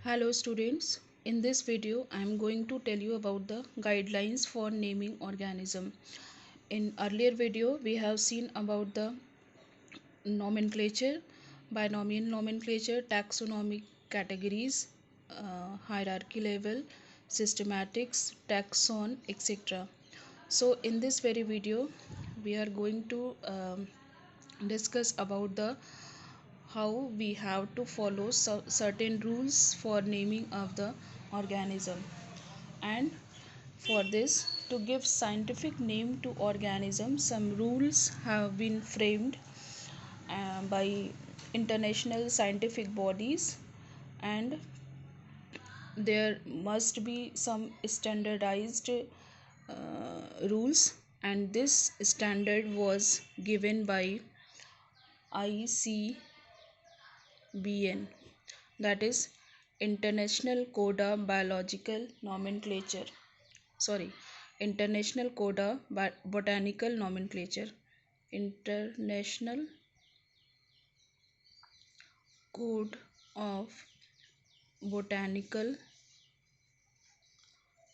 Hello students, in this video I am going to tell you about the guidelines for naming organism. In earlier video we have seen about the nomenclature, binomial nomenclature, taxonomic categories, hierarchy level, systematics, taxon, etc. So in this very video we are going to discuss about the how we have to follow certain rules for naming of the organism, and for this, to give scientific name to organism, some rules have been framed by international scientific bodies, and there must be some standardized rules, and this standard was given by ICBN, that is International Coda Biological Nomenclature, sorry, International Coda Botanical Nomenclature, International Code of Botanical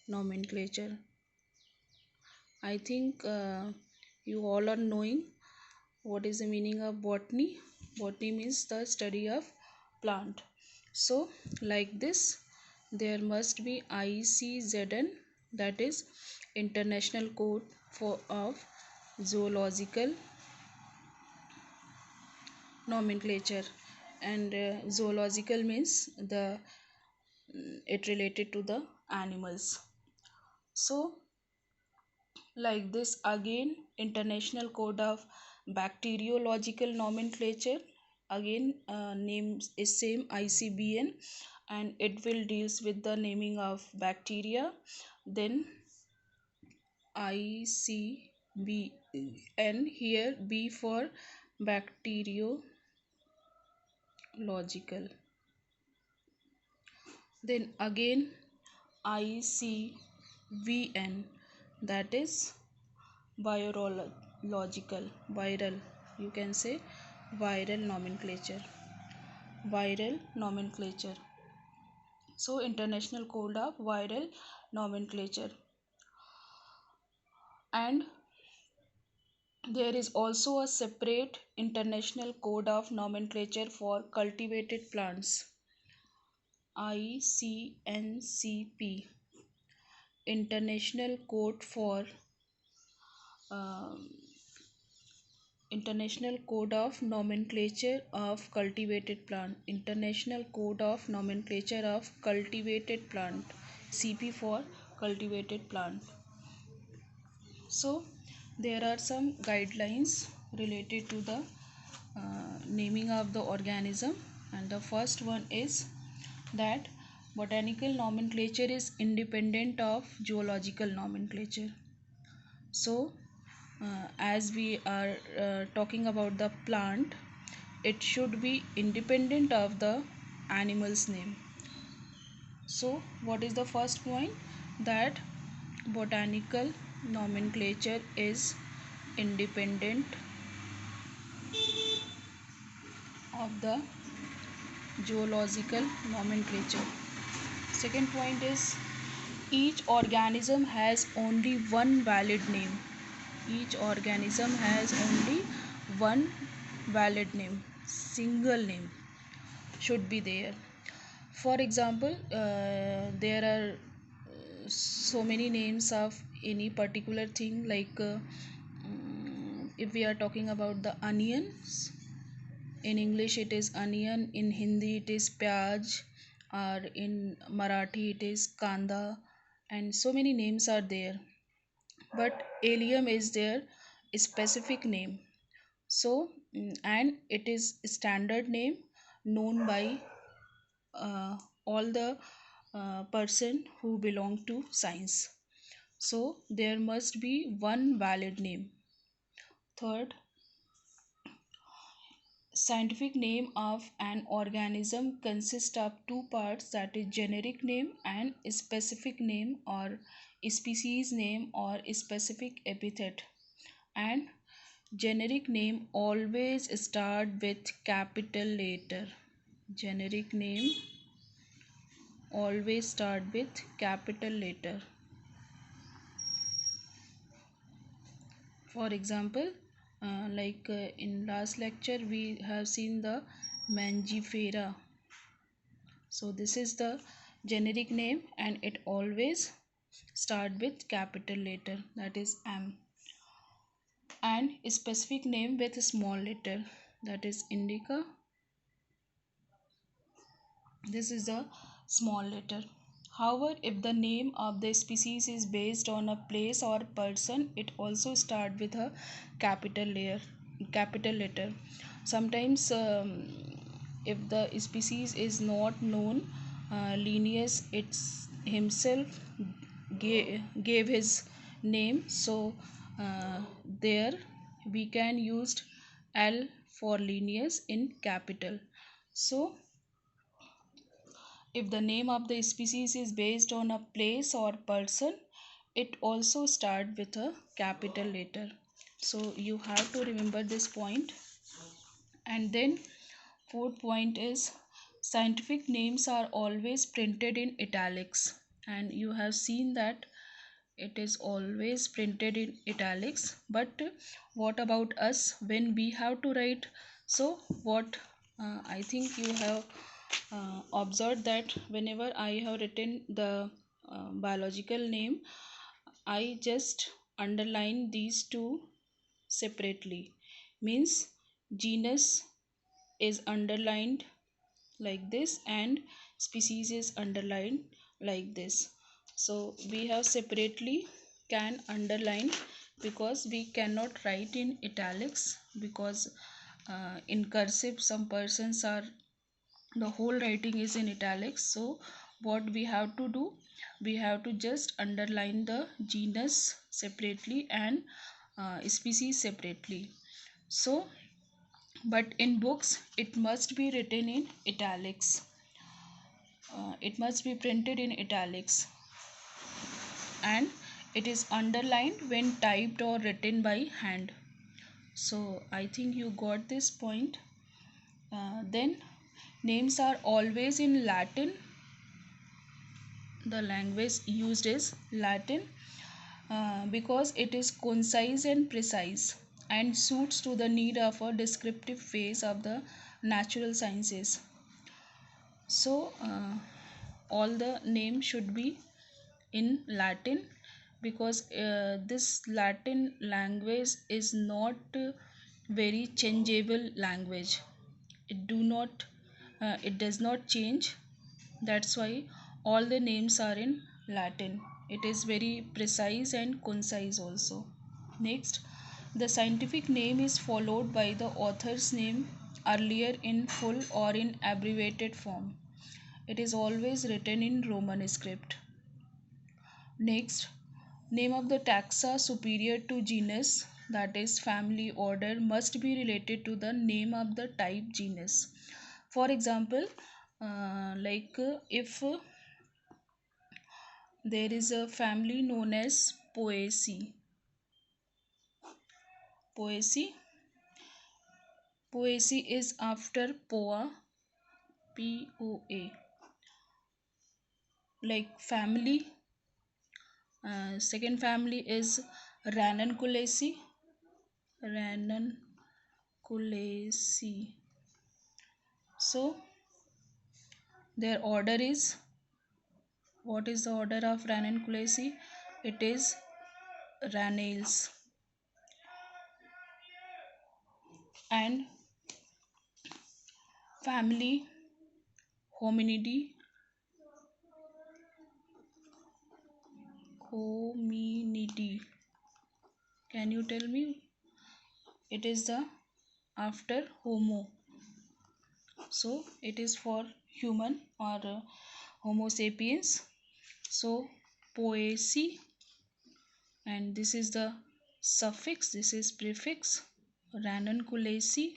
Nomenclature. I think you all are knowing what is the meaning of botany. Botany means the study of plant. So like this, there must be ICZN, that is International Code of Zoological Nomenclature, and zoological means the it related to the animals. So like this again, International Code of Bacteriological Nomenclature, again names is same ICBN, and it will deals with the naming of bacteria. Then ICBN, here B for bacteriological. Then again ICVN, that is virological, viral, you can say viral nomenclature, viral nomenclature. So International Code of Viral Nomenclature. And there is also a separate International Code of Nomenclature for cultivated plants, ICNCP, International Code for um, International Code of Nomenclature of Cultivated Plant, International Code of Nomenclature of Cultivated Plant, CP for cultivated plant. So there are some guidelines related to the naming of the organism, and the first one is that botanical nomenclature is independent of zoological nomenclature. So as we are talking about the plant, it should be independent of the animal's name. So what is the first point? That botanical nomenclature is independent of the zoological nomenclature. Second point is each organism has only one valid name. Each organism has only one valid name, single name should be there. For example, there are so many names of any particular thing, like if we are talking about the onions, in English it is onion, in Hindi it is pyaj, or in Marathi it is kanda, and so many names are there. But allium is their specific name. So and it is standard name known by all the person who belong to science. So there must be one valid name. Third, scientific name of an organism consists of two parts, that is generic name and specific name, or species name or specific epithet. And generic name always start with capital letter. Generic name always start with capital letter. For example, in last lecture we have seen the Mangifera. So this is the generic name and it always start with capital letter, that is M. And a specific name with a small letter, that is indica. This is a small letter. However, if the name of the species is based on a place or person, it also start with a capital letter. Sometimes, if the species is not known, Linnaeus it's himself gave his name. So there we can use L for Linnaeus in capital. So if the name of the species is based on a place or person, it also start with a capital letter. So you have to remember this point. And then fourth point is scientific names are always printed in italics. And you have seen that it is always printed in italics. But what about us when we have to write? So what I think you have observed that whenever I have written the biological name, I just underline these two separately. Means genus is underlined like this and species is underlined like this. So we have separately can underline because we cannot write in italics, because in cursive some persons are the whole writing is in italics. So what we have to do, we have to just underline the genus separately and species separately. So but in books it must be written in italics, it must be printed in italics, and it is underlined when typed or written by hand. So I think you got this point. Then names are always in Latin. The language used is Latin because it is concise and precise and suits to the need of a descriptive phase of the natural sciences. So all the names should be in Latin because this Latin language is not very changeable language. It does not change. That's why all the names are in Latin. It is very precise and concise also. Next, the scientific name is followed by the author's name earlier in full or in abbreviated form. It is always written in Roman script. Next, name of the taxa superior to genus, that is family order, must be related to the name of the type genus. For example, if there is a family known as Poaceae. Poaceae. Poaceae is after Poa, Poa, like family. Second family is Ranunculaceae. Ranunculaceae. So their order is, what is the order of Ranunculaceae? It is Rannales. And family Hominidae. Hominidae. Can you tell me? It is the after Homo. So it is for human or Homo sapiens. So Poaceae, and this is the suffix, this is prefix, Ranunculaceae.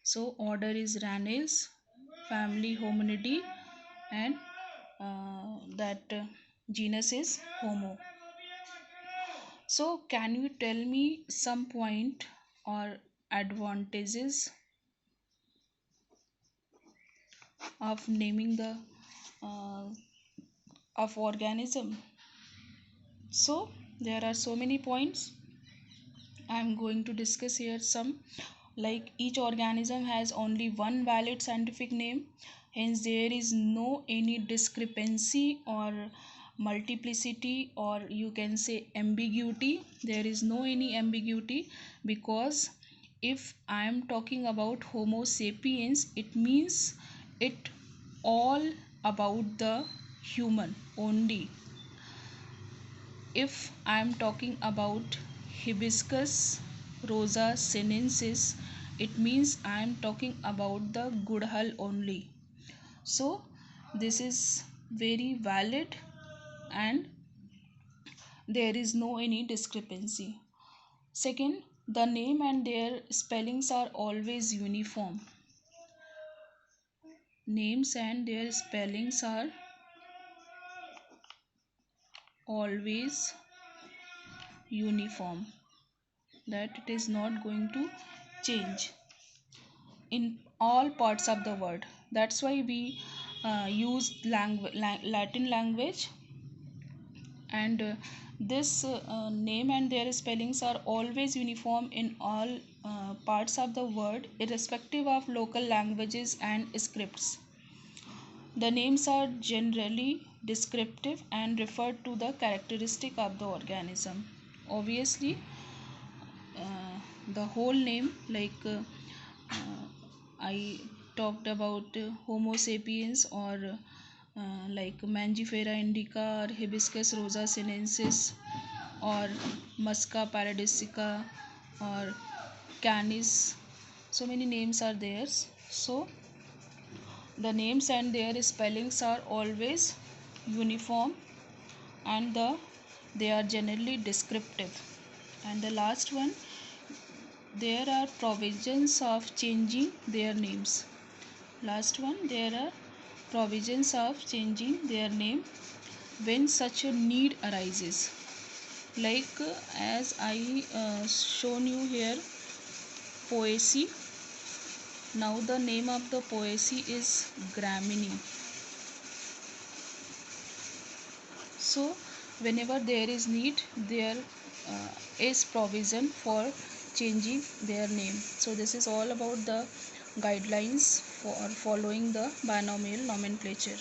So order is Rannales, family Hominidae, and that genus is Homo. So can you tell me some point or advantages of naming the uh, of organism. So there are so many points. I am going to discuss here some, like each organism has only one valid scientific name, hence there is no any discrepancy or multiplicity, or you can say ambiguity. There is no any ambiguity, because if I am talking about Homo sapiens, it means it all about the human only. If I am talking about Hibiscus rosa sinensis, it means I am talking about the Gudhal only. So this is very valid and there is no any discrepancy. Second, the name and their spellings are always uniform. Names and their spellings are always uniform, that it is not going to change in all parts of the world. That's why we use Latin language, and this name and their spellings are always uniform in all parts of the world, irrespective of local languages and scripts. The names are generally descriptive and refer to the characteristic of the organism. Obviously, the whole name, like I talked about Homo sapiens, or like Mangifera indica, or Hibiscus rosa sinensis, or Musca paradisica, or Canis. So many names are there. So the names and their spellings are always uniform, and they are generally descriptive. And the last one, there are provisions of changing their names. Last one, there are provisions of changing their name when such a need arises. Like as I shown you here, Poaceae. Now the name of the Poaceae is Gramine. So whenever there is need, there is provision for changing their name. So this is all about the guidelines for following the binomial nomenclature.